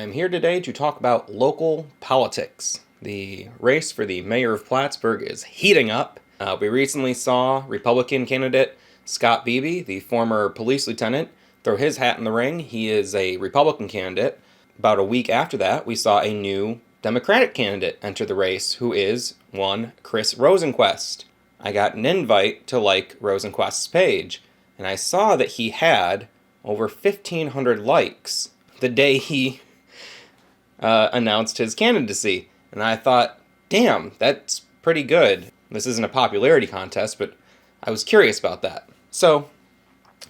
I'm here today to talk about local politics. The race for the mayor of Plattsburgh is heating up. We recently saw Republican candidate Scott Beebe, the former police lieutenant, throw his hat in the ring. He is a Republican candidate. About a week after that, we saw a new Democratic candidate enter the race, who is one Chris Rosenquest. I got an invite to like Rosenquest's page, and I saw that he had over 1,500 likes the day he announced his candidacy. And I thought, damn, that's pretty good. This isn't a popularity contest, but I was curious about that. So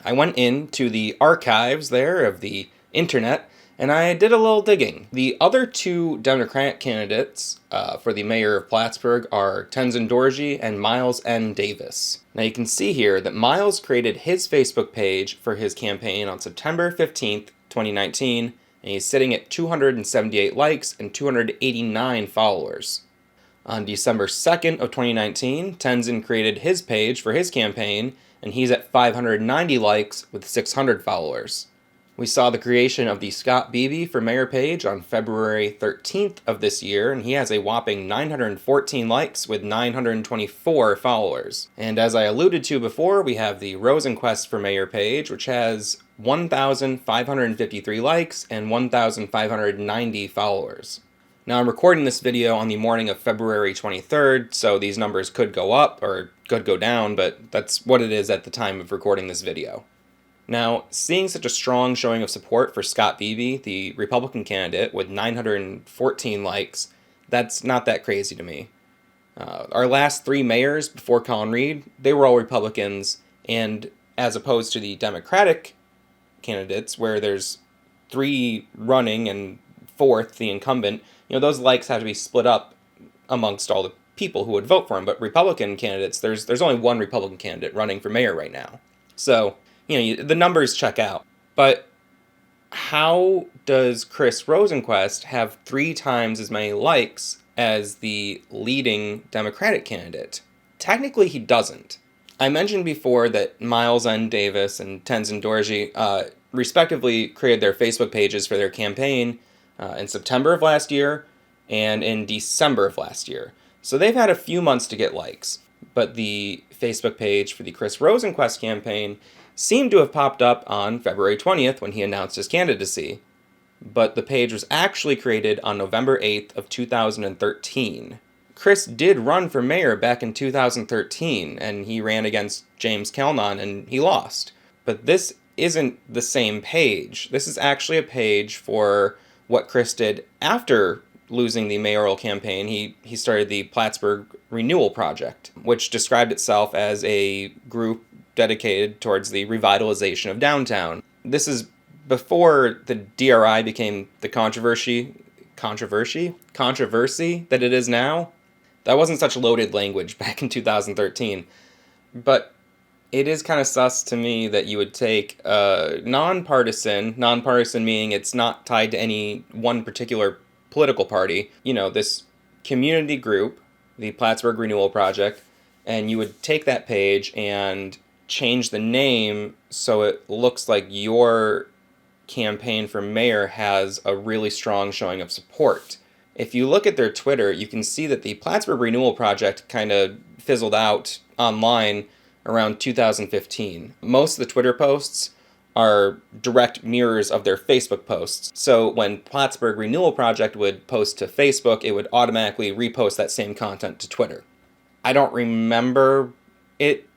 I went into the archives there of the internet and I did a little digging. The other two Democratic candidates for the mayor of Plattsburgh are Tenzin Dorji and Miles N. Davis. Now you can see here that Miles created his Facebook page for his campaign on September 15th, 2019, and he's sitting at 278 likes and 289 followers. On December 2nd of 2019, Tenzin created his page for his campaign, and he's at 590 likes with 600 followers. We saw the creation of the Scott Beebe for Mayor page on February 13th of this year, and he has a whopping 914 likes with 924 followers. And as I alluded to before, we have the Rosenquest for Mayor page, which has 1,553 likes and 1,590 followers. Now I'm recording this video on the morning of February 23rd, so these numbers could go up or could go down, but that's what it is at the time of recording this video. Now, seeing such a strong showing of support for Scott Beebe, the Republican candidate, with 914 likes, that's not that crazy to me. Our last three mayors before Colin Reed, they were all Republicans, and as opposed to the Democratic candidates, where there's three running and fourth, the incumbent, those likes have to be split up amongst all the people who would vote for him. But Republican candidates, there's only one Republican candidate running for mayor right now. So, the numbers check out. But how does Chris Rosenquest have 3 times as many likes as the leading Democratic candidate? Technically, he doesn't. I mentioned before that Miles N. Davis and Tenzin Dorji respectively created their Facebook pages for their campaign in September of last year and in December of last year. So they've had a few months to get likes. But the Facebook page for the Chris Rosenquest campaign seemed to have popped up on February 20th when he announced his candidacy. But the page was actually created on November 8th of 2013. Chris did run for mayor back in 2013, and he ran against James Kelnon, and he lost. But this isn't the same page. This is actually a page for what Chris did after losing the mayoral campaign. He started the Plattsburgh Renewal Project, which described itself as a group dedicated towards the revitalization of downtown. This is before the DRI became the controversy that it is now. That wasn't such loaded language back in 2013. But it is kind of sus to me that you would take nonpartisan meaning it's not tied to any one particular political party, this community group, the Plattsburgh Renewal Project, and you would take that page and change the name so it looks like your campaign for mayor has a really strong showing of support. If you look at their Twitter, you can see that the Plattsburgh Renewal Project kind of fizzled out online around 2015. Most of the Twitter posts are direct mirrors of their Facebook posts. So when Plattsburgh Renewal Project would post to Facebook, it would automatically repost that same content to Twitter. I don't remember it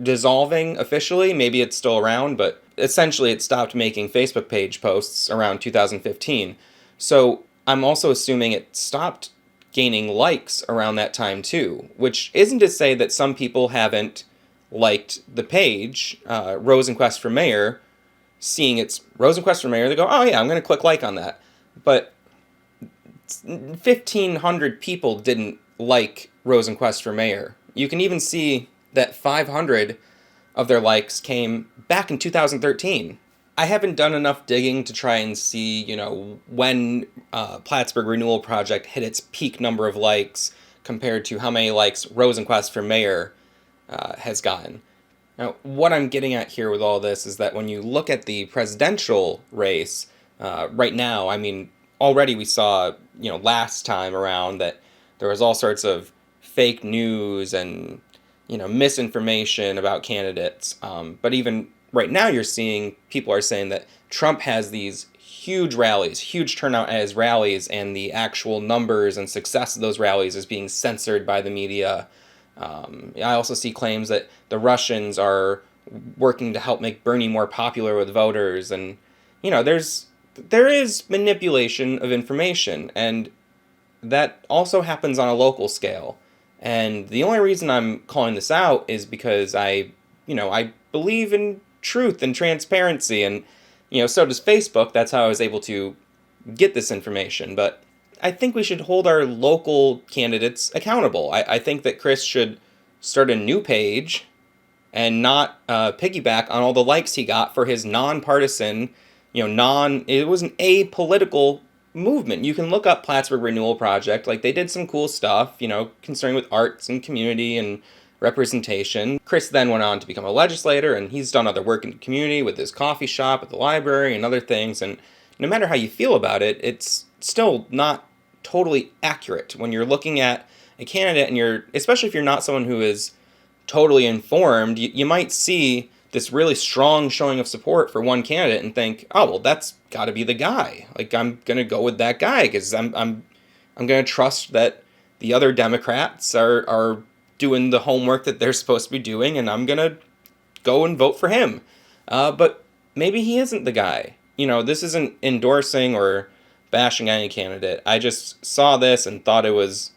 dissolving officially. Maybe it's still around, but essentially it stopped making Facebook page posts around 2015. So I'm also assuming it stopped gaining likes around that time too, which isn't to say that some people haven't liked the page, Rosenquest for Mayor. Seeing it's Rosenquest for Mayor, they go, oh yeah, I'm going to click like on that. But 1,500 people didn't like Rosenquest for Mayor. You can even see that 500 of their likes came back in 2013. I haven't done enough digging to try and see, when Plattsburgh Renewal Project hit its peak number of likes compared to how many likes Rosenquest for Mayor has gotten. Now, what I'm getting at here with all this is that when you look at the presidential race, right now, already we saw, last time around that there was all sorts of fake news and, misinformation about candidates. But even right now, you're seeing people are saying that Trump has these huge rallies, huge turnout at his rallies, and the actual numbers and success of those rallies is being censored by the media. I also see claims that the Russians are working to help make Bernie more popular with voters, and there is manipulation of information, and that also happens on a local scale. And the only reason I'm calling this out is because I believe in truth and transparency, and so does Facebook. That's how I was able to get this information. But I think we should hold our local candidates accountable. I think that Chris should start a new page and not piggyback on all the likes he got for his nonpartisan, it was an apolitical movement. You can look up Plattsburgh Renewal Project. Like, they did some cool stuff, concerning with arts and community and representation. Chris then went on to become a legislator, and he's done other work in the community with his coffee shop at the library and other things. And no matter how you feel about it, it's still not totally accurate when you're looking at a candidate, and especially if you're not someone who is totally informed, you might see this really strong showing of support for one candidate and think, oh, well, that's got to be the guy. Like, I'm gonna go with that guy because I'm gonna trust that the other Democrats are doing the homework that they're supposed to be doing, and I'm gonna go and vote for him. But maybe he isn't the guy. This isn't endorsing or bashing any candidate. I just saw this and thought it was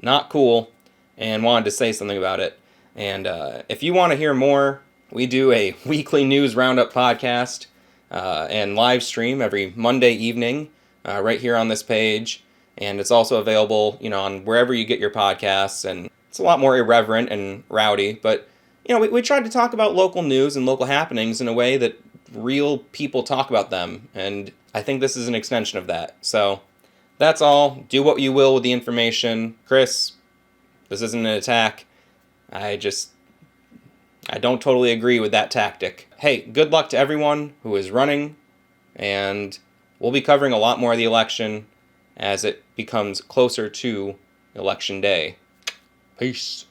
not cool and wanted to say something about it. And if you want to hear more, we do a weekly news roundup podcast and live stream every Monday evening right here on this page. And it's also available, on wherever you get your podcasts. And it's a lot more irreverent and rowdy. But, we tried to talk about local news and local happenings in a way that real people talk about them. And I think this is an extension of that. So that's all. Do what you will with the information. Chris, this isn't an attack. I don't totally agree with that tactic. Hey, good luck to everyone who is running, and we'll be covering a lot more of the election as it becomes closer to Election Day. Peace.